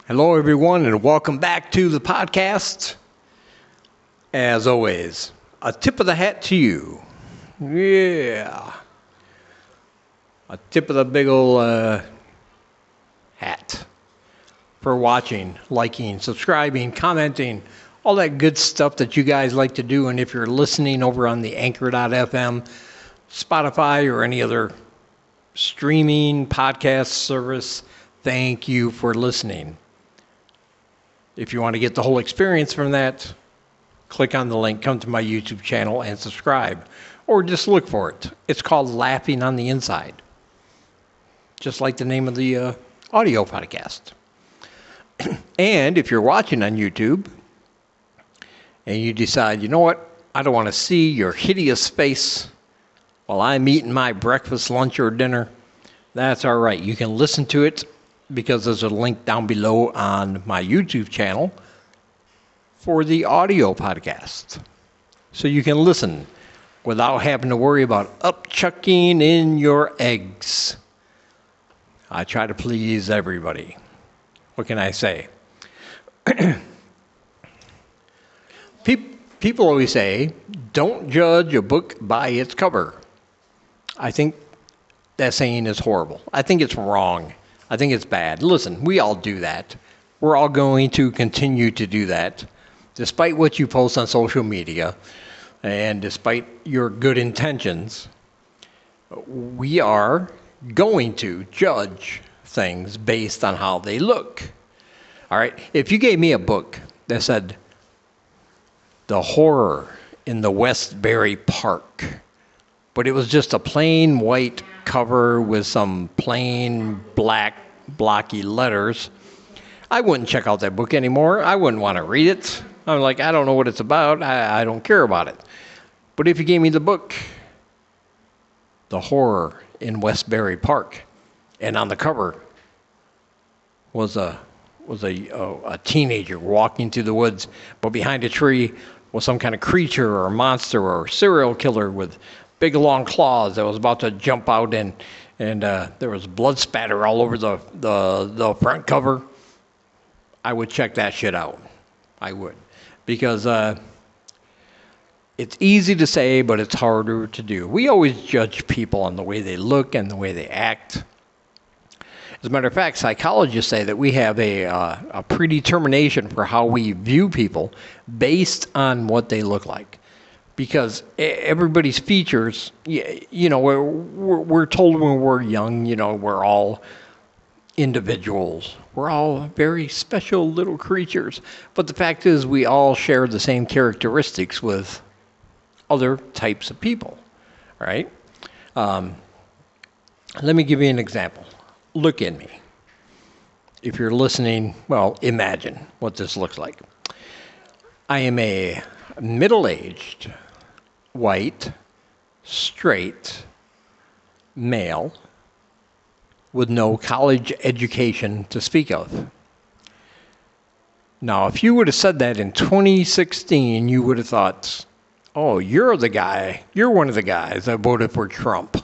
Hello, everyone, and welcome back to the podcast. As always, a tip of the hat to you. Yeah. A tip of the big old hat for watching, liking, subscribing, commenting, all that good stuff that you guys like to do. And if you're listening over on the Anchor.fm, Spotify, or any other streaming podcast service, thank you for listening. If you want to get the whole experience from that, click on the link, come to my YouTube channel, and subscribe. Or just look for it. It's called Laughing on the Inside, just like the name of the audio podcast. And if you're watching on YouTube and you decide, you know what, I don't want to see your hideous face while I'm eating my breakfast, lunch, or dinner, that's all right. You can listen to it because there's a link down below on my YouTube channel for the audio podcast. So you can listen without having to worry about upchucking in your eggs. I try to please everybody. What can I say? People always say, don't judge a book by its cover. I think that saying is horrible. I think it's wrong. I think it's bad. Listen, we all do that. We're all going to continue to do that, despite what you post on social media and despite your good intentions. We are going to judge things based on how they look. All right? If you gave me a book that said, The Horror in the Westbury Park, but it was just a plain white cover with some plain black blocky letters, I wouldn't check out that book anymore. I wouldn't want to read it. I'm like, I don't know what it's about. I don't care about it. But if you gave me the book, The Horror in Westbury Park, and on the cover was a teenager walking through the woods, but behind a tree was some kind of creature or monster or serial killer with big long claws that was about to jump out, and there was blood spatter all over the front cover, I would check that shit out. I would. Because it's easy to say, but it's harder to do. We always judge people on the way they look and the way they act. As a matter of fact, psychologists say that we have a predetermination for how we view people based on what they look like. Because everybody's features, you know, we're told when we're young, you know, we're all individuals. We're all very special little creatures. But the fact is, we all share the same characteristics with other types of people, right? Let me give you an example. Look at me. If you're listening, well, imagine what this looks like. I am a middle-aged, white, straight, male with no college education to speak of. Now, if you would have said that in 2016, you would have thought, oh, you're the guy, you're one of the guys that voted for Trump.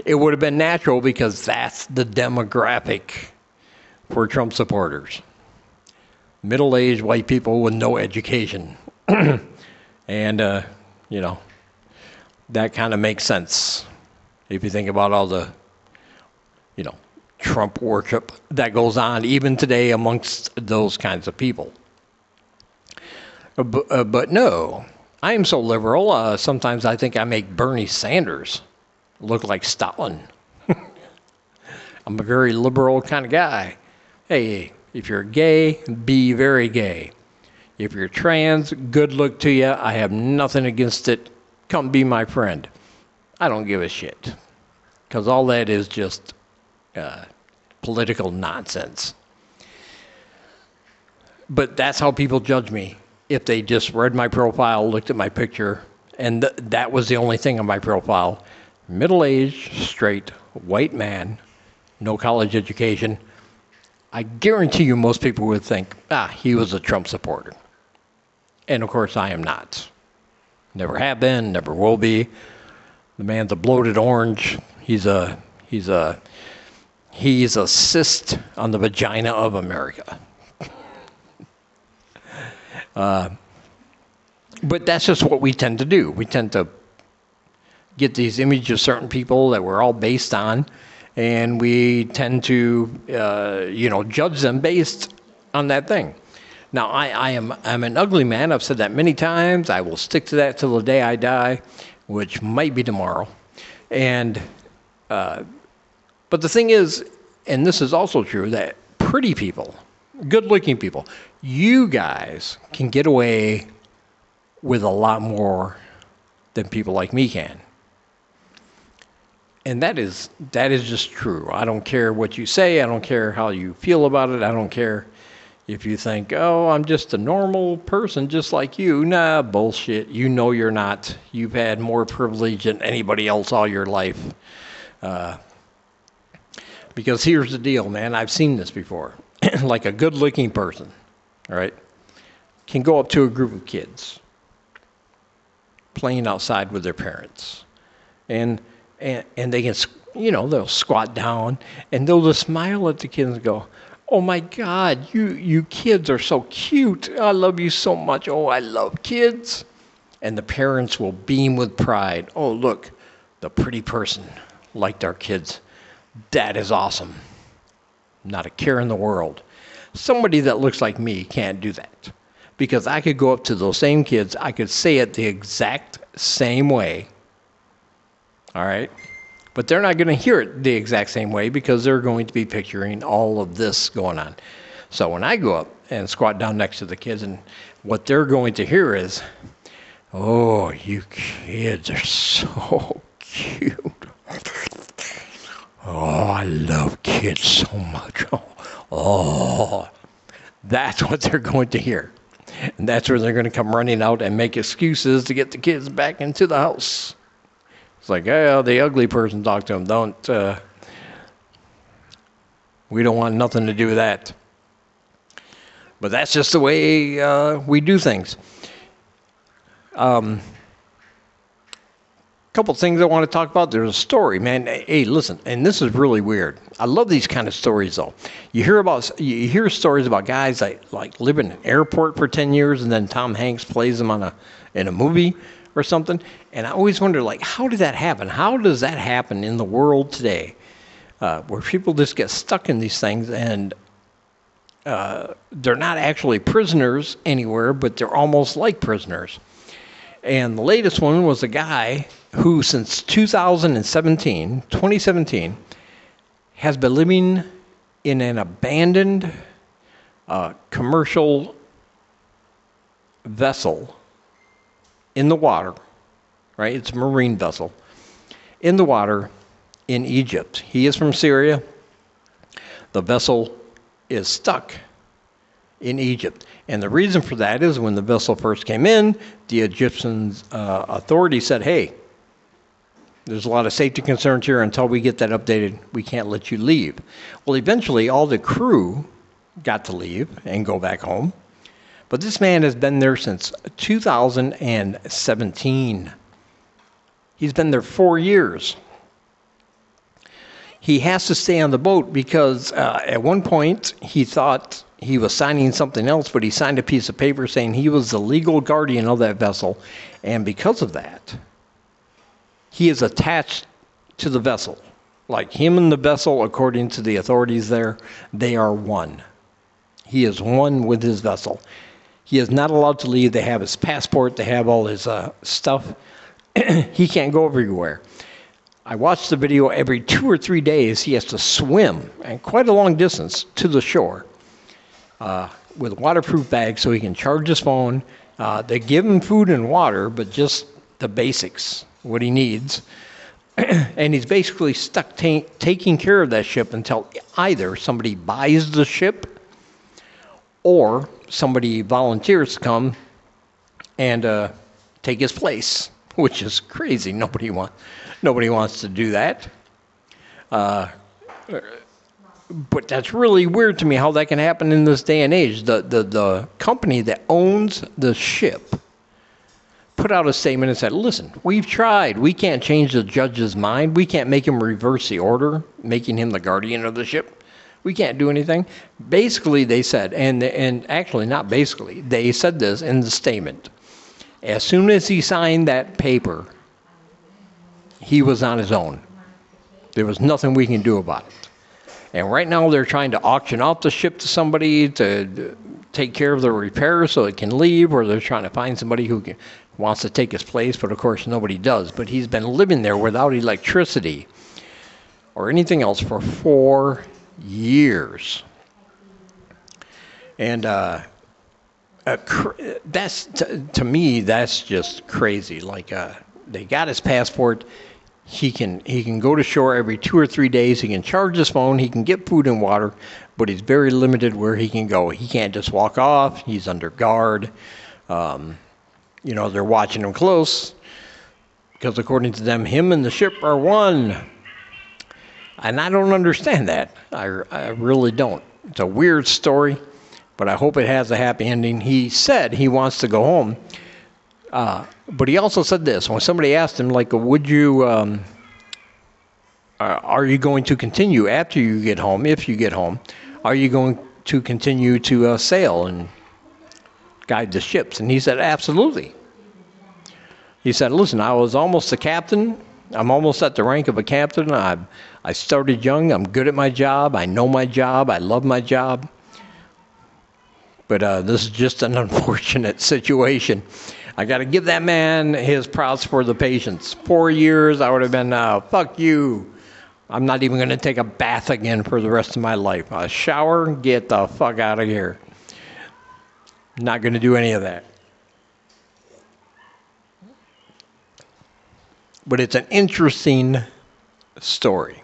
It would have been natural because that's the demographic for Trump supporters. Middle-aged white people with no education. And, you know, that kind of makes sense if you think about all the, you know, Trump worship that goes on even today amongst those kinds of people. But no, I am so liberal, sometimes I think I make Bernie Sanders look like Stalin. I'm a very liberal kind of guy. Hey, if you're gay, be very gay. If you're trans, good luck to you. I have nothing against it. Come be my friend. I don't give a shit. Because all that is just political nonsense. But that's how people judge me. If they just read my profile, looked at my picture, and that was the only thing on my profile. Middle-aged, straight, white man, no college education. I guarantee you most people would think, he was a Trump supporter. And of course I am not. Never have been, never will be. The man's a bloated orange. He's a He's a cyst on the vagina of America. But that's just what we tend to do. We tend to get these images of certain people that we're all based on, and we tend to, judge them based on that thing. Now, I'm an ugly man. I've said that many times. I will stick to that till the day I die, which might be tomorrow. And but the thing is, and this is also true, that pretty people, good-looking people, you guys can get away with a lot more than people like me can. And that is just true. I don't care what you say. I don't care how you feel about it. I don't care if you think, oh, I'm just a normal person just like you. Nah, bullshit. You know you're not. You've had more privilege than anybody else all your life. Because here's the deal, man. I've seen this before. Like a good-looking person, all right, can go up to a group of kids playing outside with their parents. And they can, they'll squat down and they'll just smile at the kids and go, oh my God, you kids are so cute. I love you so much. Oh, I love kids. And the parents will beam with pride. Oh, look, the pretty person liked our kids. That is awesome. Not a care in the world. Somebody that looks like me can't do that. Because I could go up to those same kids, I could say it the exact same way. All right? But they're not going to hear it the exact same way because they're going to be picturing all of this going on. So when I go up and squat down next to the kids, and what they're going to hear is, oh, you kids are so cute. Oh, I love kids so much. Oh, that's what they're going to hear. And that's where they're going to come running out and make excuses to get the kids back into the house. It's like, oh, the ugly person, talk to them. We don't want nothing to do with that. But that's just the way we do things. Couple things I want to talk about. There's a story, man. Hey, listen, and this is really weird. I love these kind of stories, though. You hear stories about guys that like live in an airport for 10 years, and then Tom Hanks plays them in a movie or something. And I always wonder, like, how did that happen? How does that happen in the world today, where people just get stuck in these things and they're not actually prisoners anywhere, but they're almost like prisoners. And the latest one was a guy who, since 2017, has been living in an abandoned commercial vessel in the water, right? It's a marine vessel in the water in Egypt. He is from Syria. The vessel is stuck in Egypt. And the reason for that is when the vessel first came in, the Egyptian authorities said, hey, there's a lot of safety concerns here. Until we get that updated, we can't let you leave. Well, eventually, all the crew got to leave and go back home. But this man has been there since 2017. He's been there 4 years. He has to stay on the boat because at one point he thought he was signing something else, but he signed a piece of paper saying he was the legal guardian of that vessel. And because of that, he is attached to the vessel. Like him and the vessel, according to the authorities there, they are one. He is one with his vessel. He is not allowed to leave. They have his passport. They have all his stuff. He can't go everywhere. I watched the video. Every 2 or 3 days, he has to swim, and quite a long distance, to the shore with a waterproof bag so he can charge his phone. They give him food and water, but just the basics, what he needs. And he's basically stuck taking care of that ship until either somebody buys the ship or somebody volunteers to come and take his place, which is crazy. Nobody wants to do that. But that's really weird to me how that can happen in this day and age. The company that owns the ship put out a statement and said, listen, we've tried. We can't change the judge's mind. We can't make him reverse the order, making him the guardian of the ship. We can't do anything. Basically, they said, and actually not basically, they said this in the statement. As soon as he signed that paper, he was on his own. There was nothing we can do about it. And right now they're trying to auction off the ship to somebody to take care of the repairs so it can leave, or they're trying to find somebody who wants to take his place, but of course nobody does. But he's been living there without electricity or anything else for 4 years. And that's, to me, that's just crazy. Like, they got his passport. He can go to shore every 2 or 3 days. He can charge his phone. He can get food and water, but he's very limited where he can go. He can't just walk off. He's under guard. They're watching him close because according to them, him and the ship are one. And I don't understand that. I really don't. It's a weird story, but I hope it has a happy ending. He said he wants to go home. But he also said this, when somebody asked him, like, would you, are you going to continue after you get home, if you get home, are you going to continue to sail and guide the ships? And he said, absolutely. He said, listen, I was almost a captain. I'm almost at the rank of a captain. I started young. I'm good at my job. I know my job. I love my job. But this is just an unfortunate situation. I got to give that man his props for the patience. 4 years, I would have been, fuck you. I'm not even going to take a bath again for the rest of my life. A shower, get the fuck out of here. Not going to do any of that. But it's an interesting story.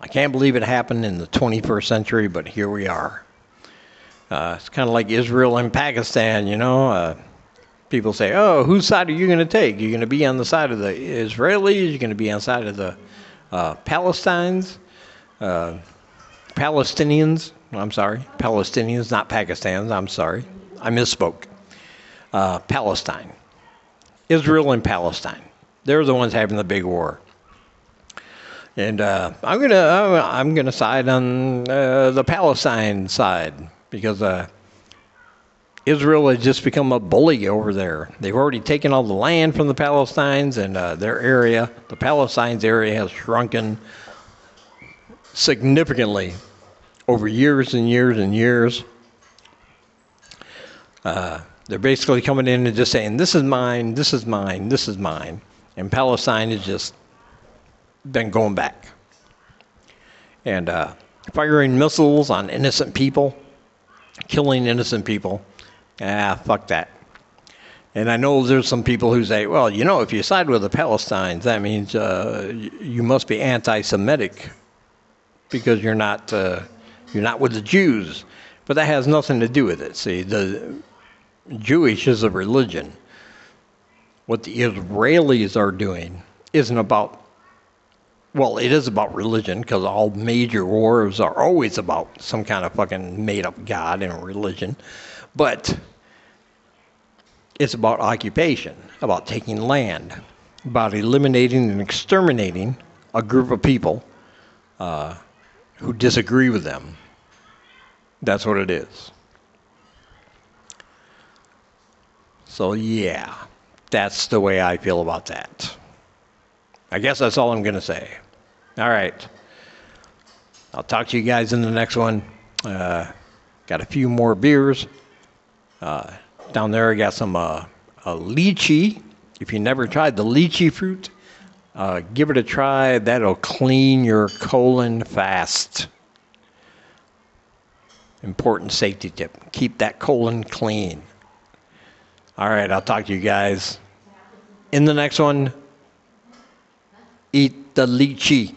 I can't believe it happened in the 21st century, but here we are. It's kind of like Israel and Pakistan, people say, oh, whose side are you going to take? You're going to be on the side of the Israelis? You're going to be on the side of the Palestinians? Palestinians, not Pakistans. I'm sorry. I misspoke. Palestine. Israel and Palestine. They're the ones having the big war. And I'm gonna side on the Palestine side because Israel has just become a bully over there. They've already taken all the land from the Palestinians, and their area, the Palestinians area, has shrunken significantly over years and years and years. They're basically coming in and just saying, this is mine, this is mine, this is mine. And Palestine has just been going back. And firing missiles on innocent people, killing innocent people. Fuck that. And I know there's some people who say, well, if you side with the Palestinians, that means you must be anti-Semitic because you're not with the Jews. But that has nothing to do with it. See, the Jewish is a religion. What the Israelis are doing isn't about, well, it is about religion because all major wars are always about some kind of fucking made-up God and religion. But it's about occupation, about taking land, about eliminating and exterminating a group of people who disagree with them. That's what it is. So yeah, that's the way I feel about that. I guess that's all I'm going to say. All right. I'll talk to you guys in the next one. Got a few more beers. Down there I got some a lychee. If you never tried the lychee fruit, give it a try. That'll clean your colon fast. Important safety tip. Keep that colon clean. All right, I'll talk to you guys in the next one. Eat the lychee.